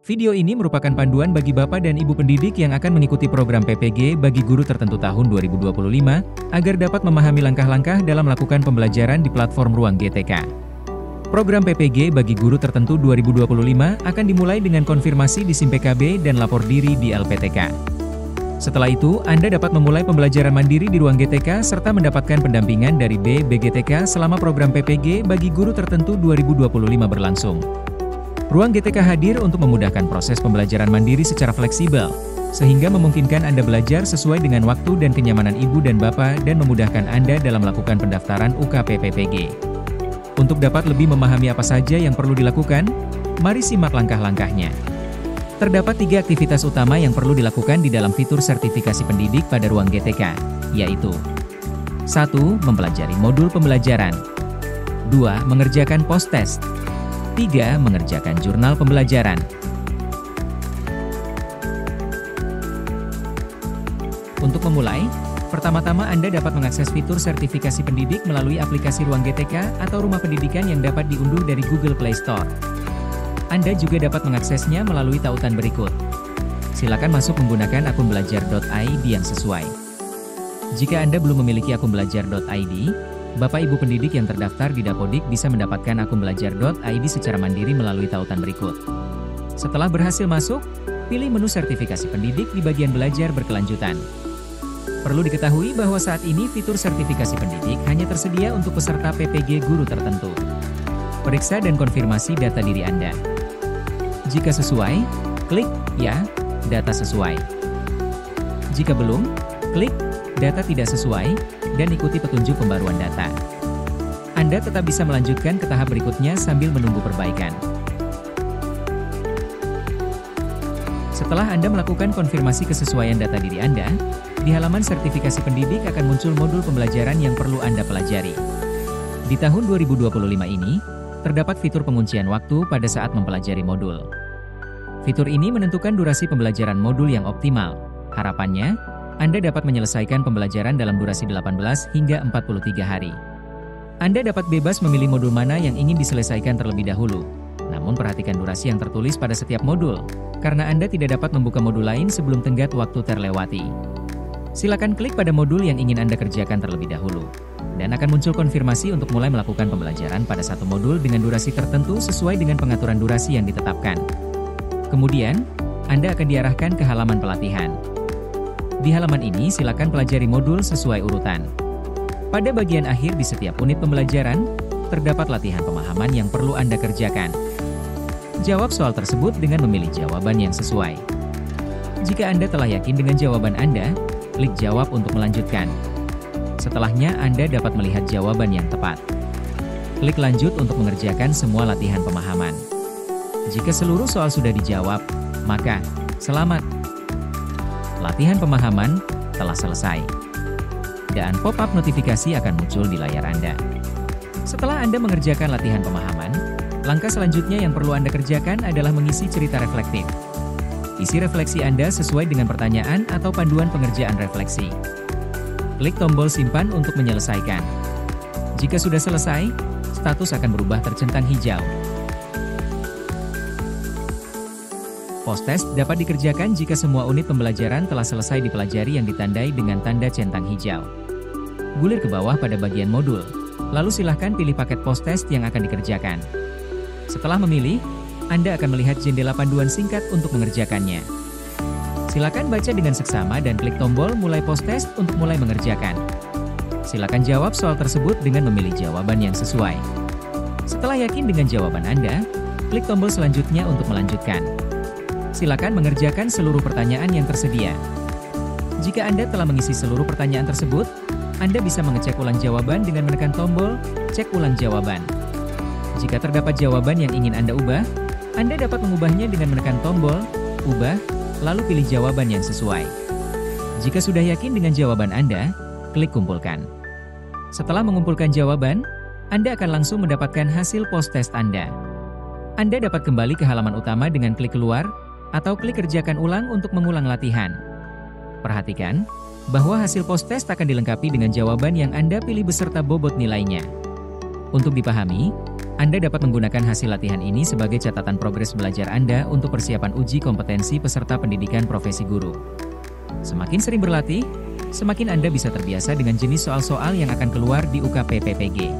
Video ini merupakan panduan bagi Bapak dan Ibu pendidik yang akan mengikuti program PPG bagi guru tertentu tahun 2025, agar dapat memahami langkah-langkah dalam melakukan pembelajaran di platform Ruang GTK. Program PPG bagi guru tertentu 2025 akan dimulai dengan konfirmasi di SIM PKB dan lapor diri di LPTK. Setelah itu, Anda dapat memulai pembelajaran mandiri di Ruang GTK serta mendapatkan pendampingan dari BGTK selama program PPG bagi guru tertentu 2025 berlangsung. Ruang GTK hadir untuk memudahkan proses pembelajaran mandiri secara fleksibel, sehingga memungkinkan Anda belajar sesuai dengan waktu dan kenyamanan Ibu dan Bapak dan memudahkan Anda dalam melakukan pendaftaran UKP PPG. Untuk dapat lebih memahami apa saja yang perlu dilakukan, mari simak langkah-langkahnya. Terdapat 3 aktivitas utama yang perlu dilakukan di dalam fitur sertifikasi pendidik pada Ruang GTK, yaitu 1. Mempelajari modul pembelajaran 2. Mengerjakan post-test 3. Mengerjakan jurnal pembelajaran. Untuk memulai, pertama-tama Anda dapat mengakses fitur sertifikasi pendidik melalui aplikasi Ruang GTK atau Rumah Pendidikan yang dapat diunduh dari Google Play Store. Anda juga dapat mengaksesnya melalui tautan berikut. Silakan masuk menggunakan akun belajar.id yang sesuai. Jika Anda belum memiliki akun belajar.id, Bapak Ibu pendidik yang terdaftar di Dapodik bisa mendapatkan akun belajar.id secara mandiri melalui tautan berikut. Setelah berhasil masuk, pilih menu sertifikasi pendidik di bagian belajar berkelanjutan. Perlu diketahui bahwa saat ini fitur sertifikasi pendidik hanya tersedia untuk peserta PPG guru tertentu. Periksa dan konfirmasi data diri Anda. Jika sesuai, klik "Ya, data sesuai". Jika belum, klik "Data tidak sesuai", dan ikuti petunjuk pembaruan data. Anda tetap bisa melanjutkan ke tahap berikutnya sambil menunggu perbaikan. Setelah Anda melakukan konfirmasi kesesuaian data diri Anda, di halaman sertifikasi pendidik akan muncul modul pembelajaran yang perlu Anda pelajari. Di tahun 2025 ini, terdapat fitur penguncian waktu pada saat mempelajari modul. Fitur ini menentukan durasi pembelajaran modul yang optimal. Harapannya, Anda dapat menyelesaikan pembelajaran dalam durasi 18 hingga 43 hari. Anda dapat bebas memilih modul mana yang ingin diselesaikan terlebih dahulu. Namun perhatikan durasi yang tertulis pada setiap modul, karena Anda tidak dapat membuka modul lain sebelum tenggat waktu terlewati. Silakan klik pada modul yang ingin Anda kerjakan terlebih dahulu, dan akan muncul konfirmasi untuk mulai melakukan pembelajaran pada satu modul dengan durasi tertentu sesuai dengan pengaturan durasi yang ditetapkan. Kemudian, Anda akan diarahkan ke halaman pelatihan. Di halaman ini silakan pelajari modul sesuai urutan. Pada bagian akhir di setiap unit pembelajaran, terdapat latihan pemahaman yang perlu Anda kerjakan. Jawab soal tersebut dengan memilih jawaban yang sesuai. Jika Anda telah yakin dengan jawaban Anda, klik jawab untuk melanjutkan. Setelahnya Anda dapat melihat jawaban yang tepat. Klik lanjut untuk mengerjakan semua latihan pemahaman. Jika seluruh soal sudah dijawab, maka selamat. Latihan pemahaman telah selesai. Dan pop-up notifikasi akan muncul di layar Anda. Setelah Anda mengerjakan latihan pemahaman, langkah selanjutnya yang perlu Anda kerjakan adalah mengisi cerita reflektif. Isi refleksi Anda sesuai dengan pertanyaan atau panduan pengerjaan refleksi. Klik tombol simpan untuk menyelesaikan. Jika sudah selesai, status akan berubah tercentang hijau. Post-test dapat dikerjakan jika semua unit pembelajaran telah selesai dipelajari yang ditandai dengan tanda centang hijau. Gulir ke bawah pada bagian modul, lalu silahkan pilih paket post-test yang akan dikerjakan. Setelah memilih, Anda akan melihat jendela panduan singkat untuk mengerjakannya. Silakan baca dengan seksama dan klik tombol mulai post-test untuk mulai mengerjakan. Silakan jawab soal tersebut dengan memilih jawaban yang sesuai. Setelah yakin dengan jawaban Anda, klik tombol selanjutnya untuk melanjutkan. Silakan mengerjakan seluruh pertanyaan yang tersedia. Jika Anda telah mengisi seluruh pertanyaan tersebut, Anda bisa mengecek ulang jawaban dengan menekan tombol "Cek ulang jawaban". Jika terdapat jawaban yang ingin Anda ubah, Anda dapat mengubahnya dengan menekan tombol "Ubah", lalu pilih jawaban yang sesuai. Jika sudah yakin dengan jawaban Anda, klik "Kumpulkan". Setelah mengumpulkan jawaban, Anda akan langsung mendapatkan hasil post-test Anda. Anda dapat kembali ke halaman utama dengan klik "Keluar", atau klik "Kerjakan ulang" untuk mengulang latihan. Perhatikan bahwa hasil post-test akan dilengkapi dengan jawaban yang Anda pilih beserta bobot nilainya. Untuk dipahami, Anda dapat menggunakan hasil latihan ini sebagai catatan progres belajar Anda untuk persiapan uji kompetensi peserta pendidikan profesi guru. Semakin sering berlatih, semakin Anda bisa terbiasa dengan jenis soal-soal yang akan keluar di UKPPPG.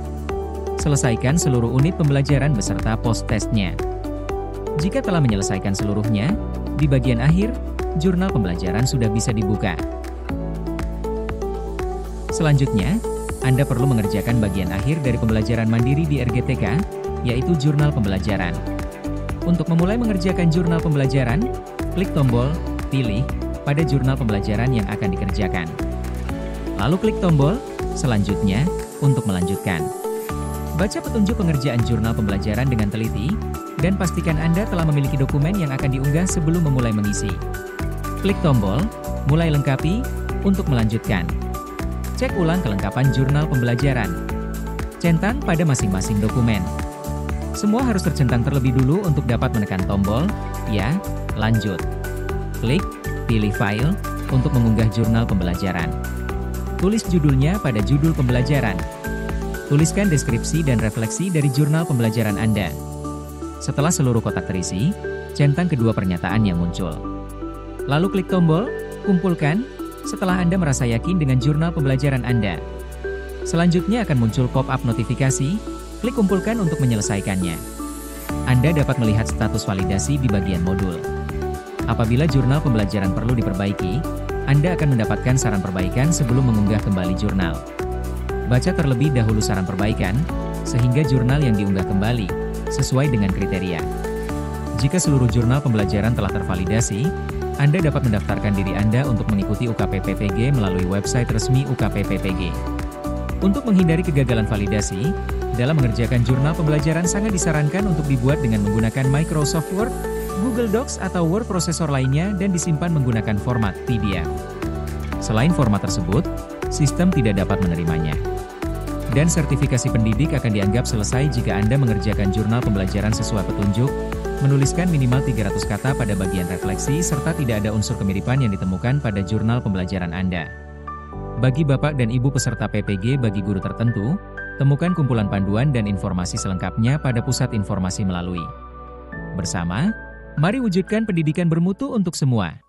Selesaikan seluruh unit pembelajaran beserta post-testnya. Jika telah menyelesaikan seluruhnya, di bagian akhir, jurnal pembelajaran sudah bisa dibuka. Selanjutnya, Anda perlu mengerjakan bagian akhir dari pembelajaran mandiri di RGTK, yaitu jurnal pembelajaran. Untuk memulai mengerjakan jurnal pembelajaran, klik tombol "Pilih" pada jurnal pembelajaran yang akan dikerjakan. Lalu klik tombol "Selanjutnya" untuk melanjutkan. Baca petunjuk pengerjaan jurnal pembelajaran dengan teliti, dan pastikan Anda telah memiliki dokumen yang akan diunggah sebelum memulai mengisi. Klik tombol "Mulai lengkapi" untuk melanjutkan. Cek ulang kelengkapan jurnal pembelajaran. Centang pada masing-masing dokumen. Semua harus tercentang terlebih dulu untuk dapat menekan tombol "Ya, lanjut". Klik "Pilih file" untuk mengunggah jurnal pembelajaran. Tulis judulnya pada judul pembelajaran. Tuliskan deskripsi dan refleksi dari jurnal pembelajaran Anda. Setelah seluruh kotak terisi, centang kedua pernyataan yang muncul. Lalu klik tombol "Kumpulkan" setelah Anda merasa yakin dengan jurnal pembelajaran Anda. Selanjutnya akan muncul pop-up notifikasi, klik "Kumpulkan" untuk menyelesaikannya. Anda dapat melihat status validasi di bagian modul. Apabila jurnal pembelajaran perlu diperbaiki, Anda akan mendapatkan saran perbaikan sebelum mengunggah kembali jurnal. Baca terlebih dahulu saran perbaikan, sehingga jurnal yang diunggah kembali sesuai dengan kriteria. Jika seluruh jurnal pembelajaran telah tervalidasi, Anda dapat mendaftarkan diri Anda untuk mengikuti UKPPPG melalui website resmi UKPPPG. Untuk menghindari kegagalan validasi, dalam mengerjakan jurnal pembelajaran sangat disarankan untuk dibuat dengan menggunakan Microsoft Word, Google Docs atau word processor lainnya dan disimpan menggunakan format PDF. Selain format tersebut, sistem tidak dapat menerimanya. Dan sertifikasi pendidik akan dianggap selesai jika Anda mengerjakan jurnal pembelajaran sesuai petunjuk, menuliskan minimal 300 kata pada bagian refleksi serta tidak ada unsur kemiripan yang ditemukan pada jurnal pembelajaran Anda. Bagi Bapak dan Ibu peserta PPG bagi guru tertentu, temukan kumpulan panduan dan informasi selengkapnya pada Pusat Informasi Melalui. Bersama, mari wujudkan pendidikan bermutu untuk semua.